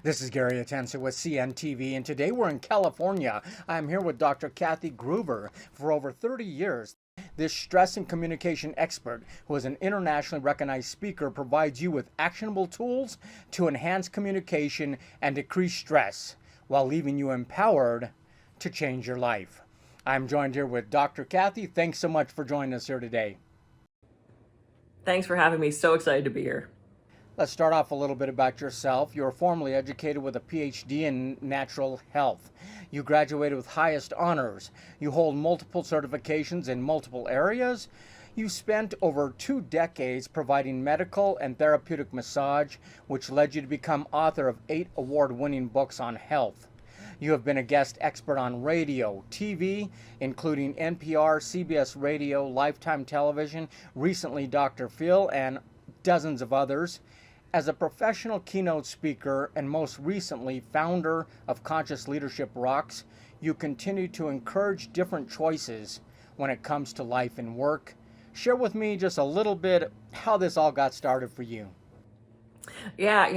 This is Gary Atencio with CNTV, and today we're in California. I'm here with Dr. Kathy Gruver. For over 30 years, this stress and communication expert, who is an internationally recognized speaker, provides you with actionable tools to enhance communication and decrease stress while leaving you empowered to change your life. I'm joined here with Dr. Kathy. Thanks so much for joining us here today. Thanks for having me. So excited to be here. Let's start off a little bit about yourself. You were formerly educated with a PhD in natural health. You graduated with highest honors. You hold multiple certifications in multiple areas. You spent over 2 decades providing medical and therapeutic massage, which led you to become author of 8 award-winning books on health. You have been a guest expert on radio, TV, including NPR, CBS Radio, Lifetime Television, recently Dr. Phil, and dozens of others. As a professional keynote speaker and most recently founder of Conscious Leadership Rocks, you continue to encourage different choices when it comes to life and work. Share with me just a little bit how this all got started for you. Yeah,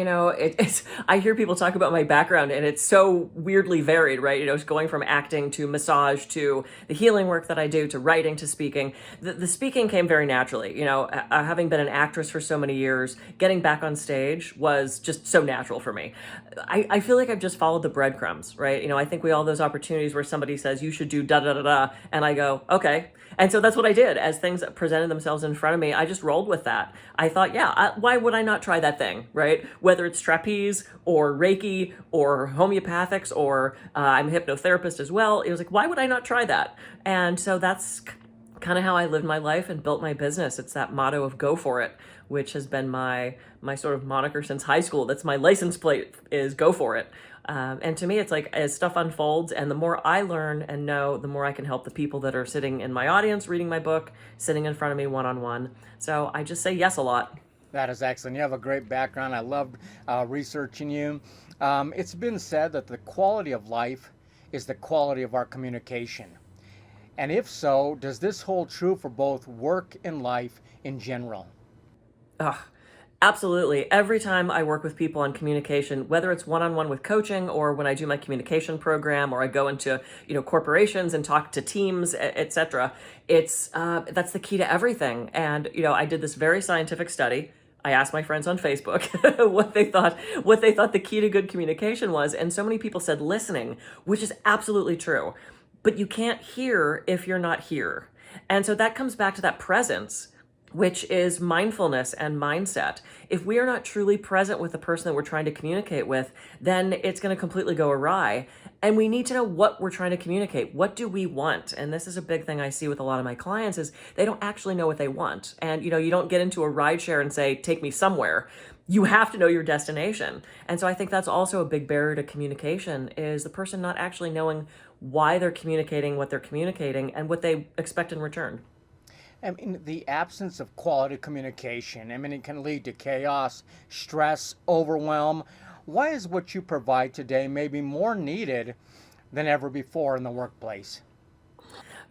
I hear people talk about my background and it's so weirdly varied, right? It's going from acting to massage to the healing work that I do to writing to speaking. The speaking came very naturally. Having been an actress for so many years, getting back on stage was just so natural for me. I feel like I've just followed the breadcrumbs, right? I think we all those opportunities where somebody says you should do da da da da, and I go, okay. And so that's what I did. As things presented themselves in front of me, I just rolled with that. I thought, why would I not try that thing, right? Whether it's trapeze or Reiki or homeopathics or I'm a hypnotherapist as well. It was like, why would I not try that? And so that's kind of how I lived my life and built my business. It's that motto of go for it, which has been my sort of moniker since high school. That's my license plate, is go for it. And to me, it's like as stuff unfolds and the more I learn and know, the more I can help the people that are sitting in my audience, reading my book, sitting in front of me one-on-one. So I just say yes a lot. That is excellent. You have a great background. I loved researching you. It's been said that the quality of life is the quality of our communication. And if so, does this hold true for both work and life in general? Absolutely. Every time I work with people on communication, whether it's one-on-one with coaching or when I do my communication program or I go into, corporations and talk to teams, etc., it's that's the key to everything. And, I did this very scientific study. I asked my friends on Facebook what they thought the key to good communication was. And so many people said listening, which is absolutely true. But you can't hear if you're not here. And so that comes back to that presence, which is mindfulness and mindset. If we are not truly present with the person that we're trying to communicate with, then it's going to completely go awry. And we need to know what we're trying to communicate. What do we want? And this is a big thing I see with a lot of my clients is they don't actually know what they want. And, you don't get into a ride share and say, take me somewhere. You have to know your destination. And so I think that's also a big barrier to communication is the person not actually knowing why they're communicating what they're communicating and what they expect in return. I mean, the absence of quality communication, it can lead to chaos, stress, overwhelm. Why is what you provide today maybe more needed than ever before in the workplace?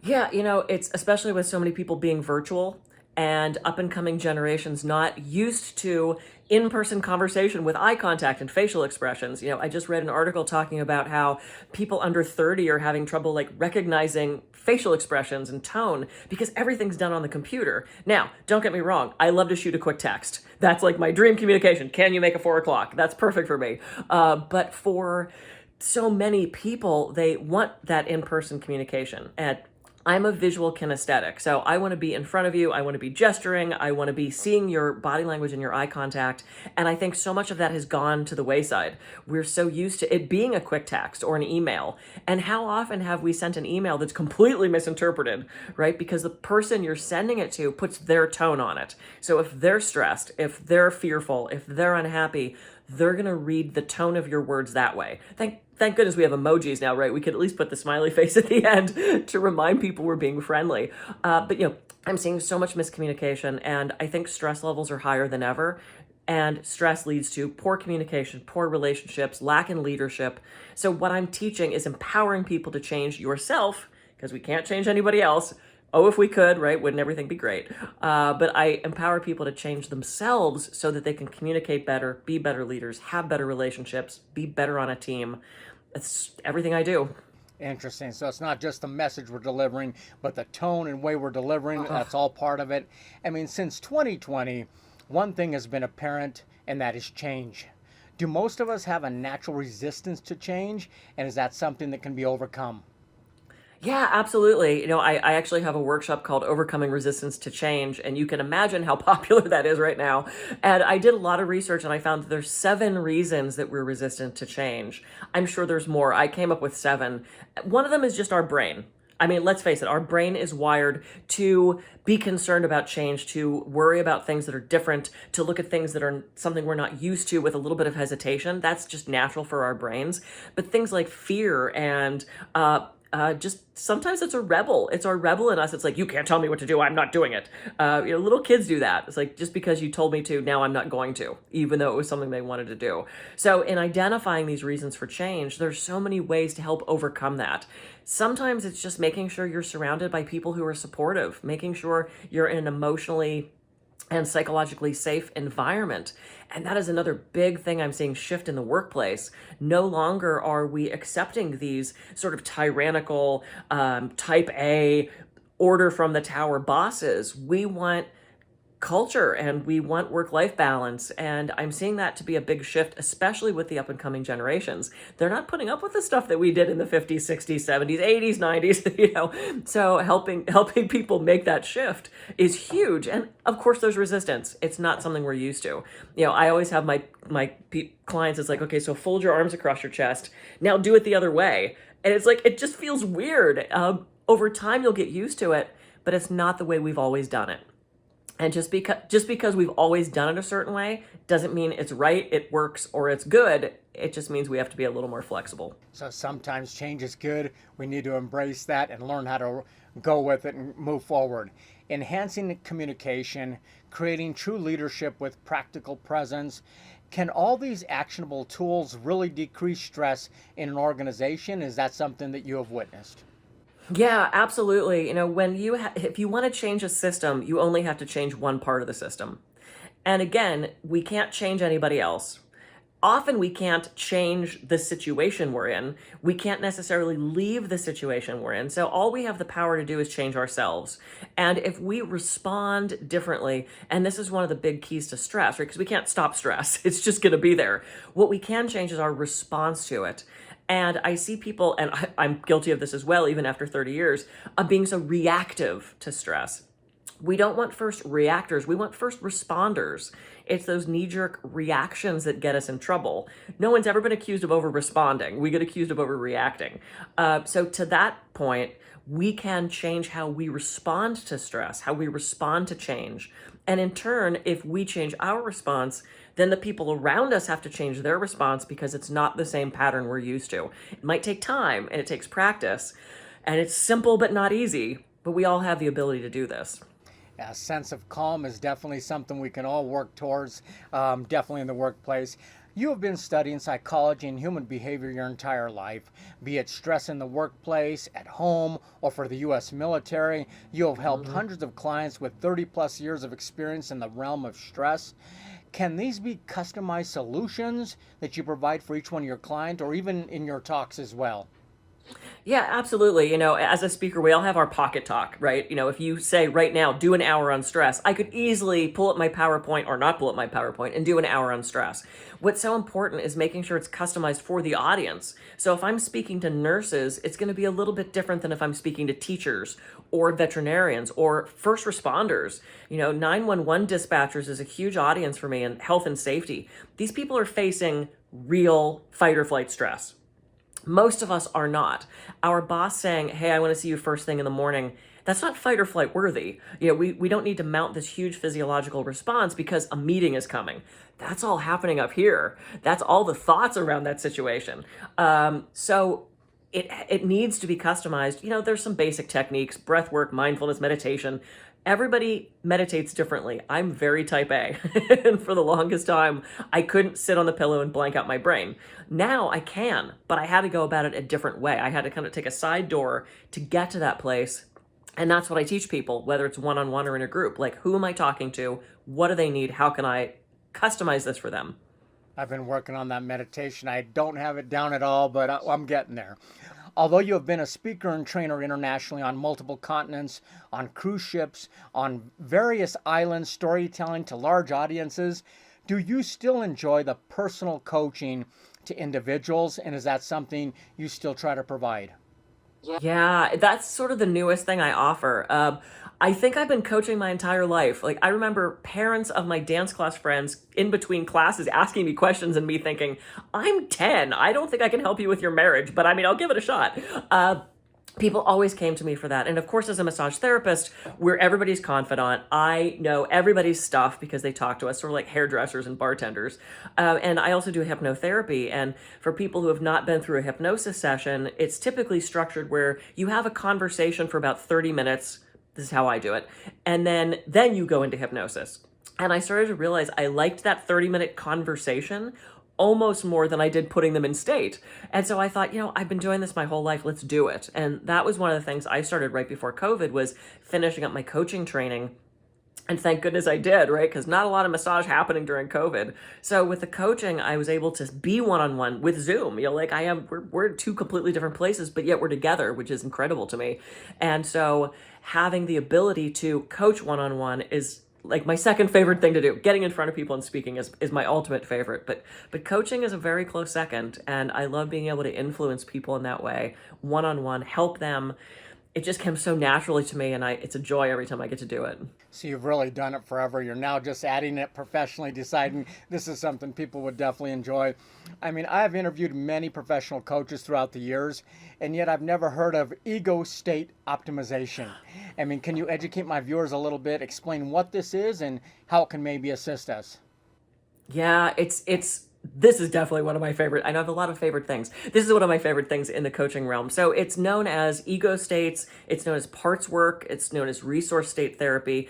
Yeah, it's especially with so many people being virtual and up and coming generations not used to in-person conversation with eye contact and facial expressions. I just read an article talking about how people under 30 are having trouble recognizing facial expressions and tone because everything's done on the computer. Now, don't get me wrong. I love to shoot a quick text. That's like my dream communication. Can you make a 4 o'clock? That's perfect for me. But for so many people, they want that in-person communication. And I'm a visual kinesthetic, so I want to be in front of you, I want to be gesturing, I want to be seeing your body language and your eye contact, and I think so much of that has gone to the wayside. We're so used to it being a quick text or an email, and how often have we sent an email that's completely misinterpreted, right? Because the person you're sending it to puts their tone on it. So if they're stressed, if they're fearful, if they're unhappy, they're going to read the tone of your words that way. Thank goodness we have emojis now, right? We could at least put the smiley face at the end to remind people we're being friendly. But I'm seeing so much miscommunication, and I think stress levels are higher than ever. And stress leads to poor communication, poor relationships, lack in leadership. So what I'm teaching is empowering people to change yourself, because we can't change anybody else, Oh, if we could, right? Wouldn't everything be great? But I empower people to change themselves so that they can communicate better, be better leaders, have better relationships, be better on a team. It's everything I do. Interesting. So it's not just the message we're delivering, but the tone and way we're delivering, that's all part of it. I mean, since 2020, one thing has been apparent, and that is change. Do most of us have a natural resistance to change, and is that something that can be overcome? Yeah, absolutely. I actually have a workshop called Overcoming Resistance to Change, and you can imagine how popular that is right now. And I did a lot of research and I found that there's 7 reasons that we're resistant to change. I'm sure there's more. I came up with 7. One of them is just our brain. I mean, let's face it, our brain is wired to be concerned about change, to worry about things that are different, to look at things that are something we're not used to with a little bit of hesitation. That's just natural for our brains. But things like fear and just sometimes it's a rebel. It's our rebel in us. It's like, you can't tell me what to do. I'm not doing it. Little kids do that. It's like, just because you told me to, now I'm not going to, even though it was something they wanted to do. So in identifying these reasons for change, there's so many ways to help overcome that. Sometimes it's just making sure you're surrounded by people who are supportive, making sure you're in an emotionally and psychologically safe environment. And that is another big thing I'm seeing shift in the workplace. No longer are we accepting these sort of tyrannical, type A, order from the tower bosses. We want culture and we want work-life balance. And I'm seeing that to be a big shift, especially with the up and coming generations. They're not putting up with the stuff that we did in the 50s, 60s, 70s, 80s, 90s, So helping people make that shift is huge. And of course there's resistance. It's not something we're used to. I always have my clients, it's like, okay, so fold your arms across your chest. Now do it the other way. And it's like, it just feels weird. Over time you'll get used to it, but it's not the way we've always done it. And just because we've always done it a certain way doesn't mean it's right, it works, or it's good. It just means we have to be a little more flexible. So sometimes change is good. We need to embrace that and learn how to go with it and move forward. Enhancing communication, creating true leadership with practical presence. Can all these actionable tools really decrease stress in an organization? Is that something that you have witnessed? Yeah, absolutely. If you want to change a system, you only have to change one part of the system. And again, we can't change anybody else. Often we can't change the situation we're in. We can't necessarily leave the situation we're in. So all we have the power to do is change ourselves. And if we respond differently, and this is one of the big keys to stress, right? Because we can't stop stress. It's just going to be there. What we can change is our response to it. And I see people, and I'm guilty of this as well, even after 30 years, of being so reactive to stress. We don't want first reactors. We want first responders. It's those knee-jerk reactions that get us in trouble. No one's ever been accused of over-responding. We get accused of overreacting. So to that point, we can change how we respond to stress, how we respond to change. And in turn, if we change our response, then the people around us have to change their response because it's not the same pattern we're used to. It might take time and it takes practice. And it's simple but not easy, but we all have the ability to do this. A sense of calm is definitely something we can all work towards, definitely in the workplace. You have been studying psychology and human behavior your entire life, be it stress in the workplace, at home, or for the U.S. military. You have helped hundreds of clients with 30 plus years of experience in the realm of stress. Can these be customized solutions that you provide for each one of your clients, or even in your talks as well? Yeah, absolutely. As a speaker, we all have our pocket talk, right? If you say right now, do an hour on stress, I could easily pull up my PowerPoint or not pull up my PowerPoint and do an hour on stress. What's so important is making sure it's customized for the audience. So if I'm speaking to nurses, it's going to be a little bit different than if I'm speaking to teachers or veterinarians or first responders. 911 dispatchers is a huge audience for me in health and safety. These people are facing real fight or flight stress. Most of us are not. Our boss saying, hey, I want to see you first thing in the morning, that's not fight or flight worthy. We don't need to mount this huge physiological response because a meeting is coming. That's all happening up here. That's all the thoughts around that situation. So it needs to be customized. There's some basic techniques, breath work, mindfulness, meditation. Everybody meditates differently. I'm very type A. And for the longest time, I couldn't sit on the pillow and blank out my brain. Now I can, but I had to go about it a different way. I had to kind of take a side door to get to that place. And that's what I teach people, whether it's one-on-one or in a group. Like, who am I talking to? What do they need? How can I customize this for them? I've been working on that meditation. I don't have it down at all, but I'm getting there. Although you have been a speaker and trainer internationally on multiple continents, on cruise ships, on various islands, storytelling to large audiences, do you still enjoy the personal coaching to individuals? And is that something you still try to provide? Yeah, that's sort of the newest thing I offer. I think I've been coaching my entire life. Like, I remember parents of my dance class friends in between classes asking me questions and me thinking, I'm 10. I don't think I can help you with your marriage, but I mean, I'll give it a shot. People always came to me for that. And of course, as a massage therapist, we're everybody's confidant. I know everybody's stuff because they talk to us, sort of like hairdressers and bartenders. And I also do hypnotherapy. And for people who have not been through a hypnosis session, it's typically structured where you have a conversation for about 30 minutes. This is how I do it. And then you go into hypnosis. And I started to realize I liked that 30-minute conversation almost more than I did putting them in state. And so I thought, I've been doing this my whole life. Let's do it. And that was one of the things I started right before COVID, was finishing up my coaching training. And thank goodness I did, right? Because not a lot of massage happening during COVID. So with the coaching, I was able to be one-on-one with Zoom. We're in two completely different places, but yet we're together, which is incredible to me. And so having the ability to coach one-on-one is like my second favorite thing to do. Getting in front of people and speaking is my ultimate favorite, but coaching is a very close second. And I love being able to influence people in that way, one-on-one, help them. It just comes so naturally to me, and it's a joy every time I get to do it. So you've really done it forever. You're now just adding it professionally, deciding this is something people would definitely enjoy. I mean, I've interviewed many professional coaches throughout the years, and yet I've never heard of ego state optimization. I mean, can you educate my viewers a little bit, explain what this is and how it can maybe assist us? Yeah, this is definitely one of my favorite. I know I have a lot of favorite things. This is one of my favorite things in the coaching realm. So it's known as ego states. It's known as parts work. It's known as resource state therapy.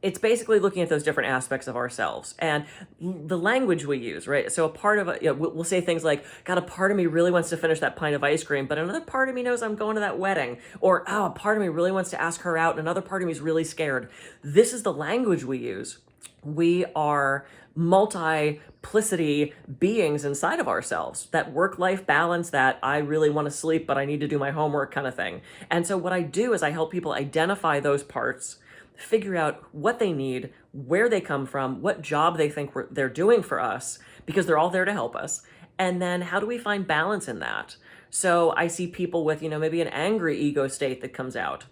It's basically looking at those different aspects of ourselves and the language we use, right? So a part of it, we'll say things like, God, a part of me really wants to finish that pint of ice cream, but another part of me knows I'm going to that wedding. Or, oh, a part of me really wants to ask her out, and another part of me is really scared. This is the language we use. We are multiplicity beings inside of ourselves, that work-life balance, that I really want to sleep, but I need to do my homework kind of thing. And so what I do is I help people identify those parts, figure out what they need, where they come from, what job they think they're doing for us, because they're all there to help us. And then how do we find balance in that? So I see people with, maybe an angry ego state that comes out.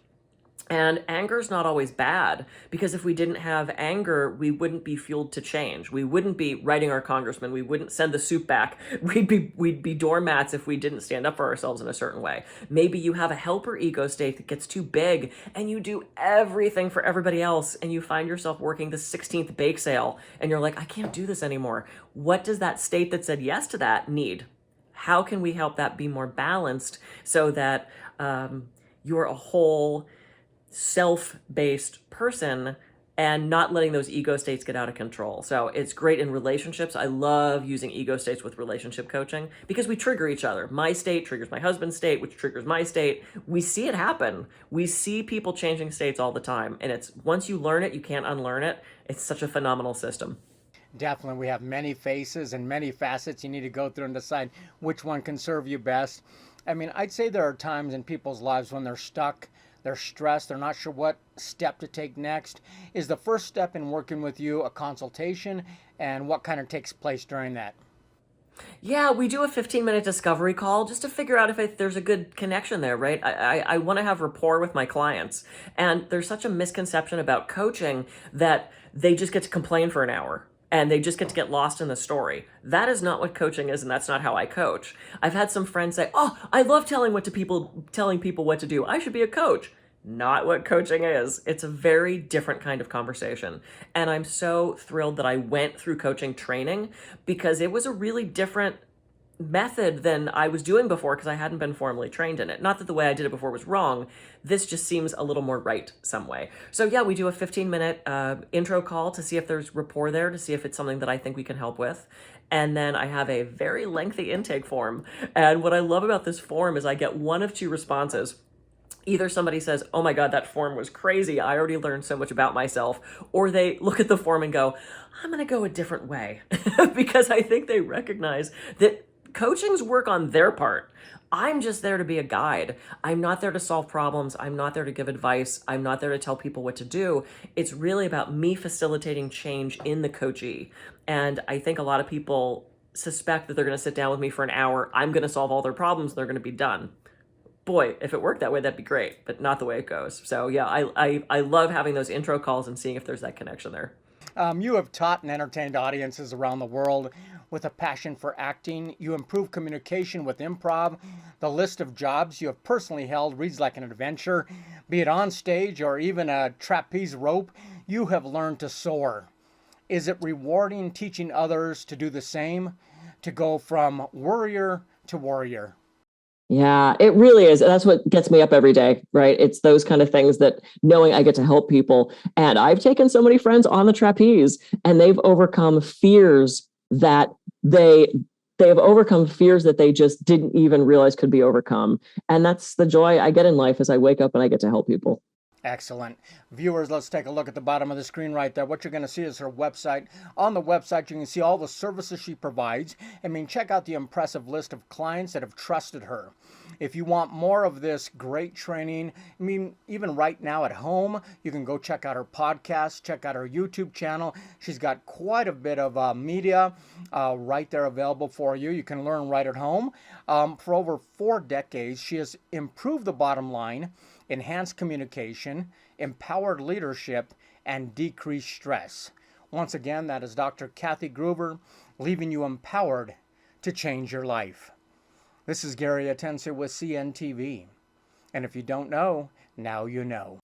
And anger is not always bad, because if we didn't have anger, we wouldn't be fueled to change. We wouldn't be writing our congressman. We wouldn't send the soup back. We'd be doormats if we didn't stand up for ourselves in a certain way. Maybe you have a helper ego state that gets too big and you do everything for everybody else, and you find yourself working the 16th bake sale and you're like, I can't do this anymore. What does that state that said yes to that need? How can we help that be more balanced so that you're a whole self-based person and not letting those ego states get out of control? So it's great in relationships. I love using ego states with relationship coaching because we trigger each other. My state triggers my husband's state, which triggers my state. We see it happen. We see people changing states all the time. And it's once you learn it, you can't unlearn it. It's such a phenomenal system. Definitely. We have many faces and many facets you need to go through and decide which one can serve you best. I mean, I'd say there are times in people's lives when they're stuck, they're stressed, they're not sure what step to take next. Is the first step in working with you a consultation, and what kind of takes place during that? Yeah, we do a 15-minute discovery call just to figure out if there's a good connection there, right? I want to have rapport with my clients. And there's such a misconception about coaching that they just get to complain for an hour and they just get lost in the story. That is not what coaching is, and that's not how I coach. I've had some friends say, oh, I love telling people what to do. I should be a coach. Not what coaching is. It's a very different kind of conversation. And I'm so thrilled that I went through coaching training, because it was a really different method than I was doing before, because I hadn't been formally trained in it. Not that the way I did it before was wrong. This just seems a little more right some way. So yeah, we do a 15-minute intro call to see if there's rapport there, to see if it's something that I think we can help with. And then I have a very lengthy intake form. And what I love about this form is I get one of two responses. Either somebody says, oh my God, that form was crazy. I already learned so much about myself. Or they look at the form and go, I'm going to go a different way. Because I think they recognize that coaching's work on their part. I'm just there to be a guide. I'm not there to solve problems. I'm not there to give advice. I'm not there to tell people what to do. It's really about me facilitating change in the coachee. And I think a lot of people suspect that they're going to sit down with me for an hour. I'm going to solve all their problems. And they're going to be done. Boy, if it worked that way, that'd be great, but not the way it goes. So yeah, I love having those intro calls and seeing if there's that connection there. You have taught and entertained audiences around the world with a passion for acting. You improve communication with improv. The list of jobs you have personally held reads like an adventure. Be it on stage or even a trapeze rope, you have learned to soar. Is it rewarding teaching others to do the same, to go from worrier to warrior? Yeah, it really is. That's what gets me up every day, right? It's those kind of things that knowing I get to help people. And I've taken so many friends on the trapeze and they've overcome fears that they have overcome fears that they just didn't even realize could be overcome. And that's the joy I get in life as I wake up and I get to help people. Excellent. Viewers, let's take a look at the bottom of the screen right there. What you're going to see is her website. On the website, you can see all the services she provides. I mean, check out the impressive list of clients that have trusted her. If you want more of this great training, I mean, even right now at home, you can go check out her podcast, check out her YouTube channel. She's got quite a bit of media right there available for you. You can learn right at home. For over 4 decades, she has improved the bottom line, enhanced communication, empowered leadership, and decreased stress. Once again, that is Dr. Kathy Gruver, leaving you empowered to change your life. This is Gary Atencio with CNTV. And if you don't know, now you know.